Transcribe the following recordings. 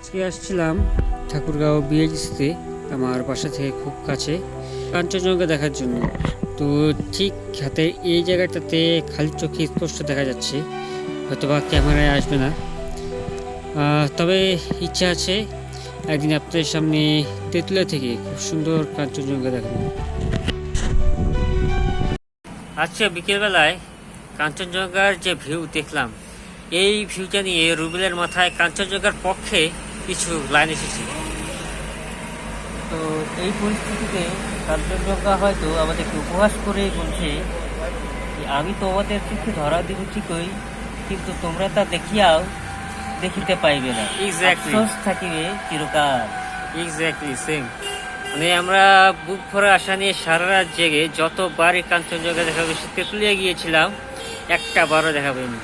আজকে আসছিলাম ঠাকুরগাঁও বিএইচসিতে, আমার বাসা থেকে খুব কাছে, কাঞ্চনজঙ্ঘা দেখার জন্য। তো ঠিক হাতে এই জায়গাটাতে খালি চোখে স্পষ্ট দেখা যাচ্ছে, হয়তোবা ক্যামেরায় আসবে না। তবে ইচ্ছা আছে একদিন আপনাদের সামনে তেঁতুলিয়া থেকে খুব সুন্দর কাঞ্চনজঙ্ঘা দেখানো। আজকে বিকেলবেলায় কাঞ্চনজঙ্ঘার যে ভিউ দেখলাম, এই ভিউটা নিয়ে রুবেলের মাথায় কাঞ্চনজঙ্ঘার পক্ষে কিছু লাইন এসেছে। তো এই পরিস্থিতিতে কাঞ্চনজঙ্ঘা হয়তো আমাদেরকে উপহাস করে বলছে যে আমি তোমাদের চোখে ধরা দিব ঠিকই, কিন্তু তোমরা তা দেখিতে পাইবে না। আফসোস থাকিবে চিরকাল। Exactly same. মানে আমরা বুক ভরে আশা নিয়ে সারা রাত জেগে যতবারই কাঞ্চনজঙ্ঘা দেখাবে, তেঁতুলিয়া গিয়েছিলাম, একটা বারও দেখা পাইনি।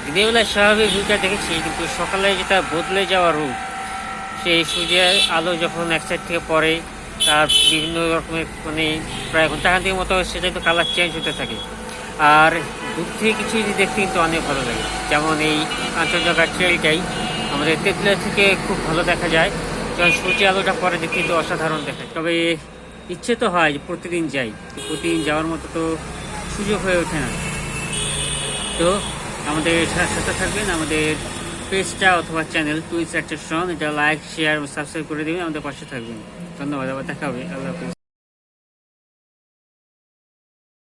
দিনের বেলায় স্বাভাবিক ভিউটা দেখেছি, কিন্তু সকালে যেটা বদলে যাওয়া রূপ, সেই সূর্যের আলো যখন এক সাইড থেকে পড়ে, তার বিভিন্ন রকমের মানে প্রায় ঘন্টাখান্তির মতো সেটা কিন্তু কালার চেঞ্জ হতে থাকে। আর দূর থেকে কিছু যদি দেখতে কিন্তু অনেক ভালো লাগে। যেমন এই কাঞ্চনজঙ্ঘার ট্রেলটাই আমাদের তেঁতুলিয়া থেকে খুব ভালো দেখা যায়, যখন সূর্যের আলোটা পরে দেখতে কিন্তু অসাধারণ দেখায়। তবে ইচ্ছে তো হয় যে প্রতিদিন যাই, প্রতিদিন যাওয়ার মতো তো সুযোগ হয়ে ওঠে না। তো আমাদের সাথে থাকবেন, আমাদের পেজটা অথবা চ্যানেল টুইস অ্যাট্রাকশন, এটা লাইক, শেয়ার, সাবস্ক্রাইব করে দেবেন, আমাদের পাশে থাকবেন। ধন্যবাদ, আবার দেখা হবে। আল্লাহ হাফিজ।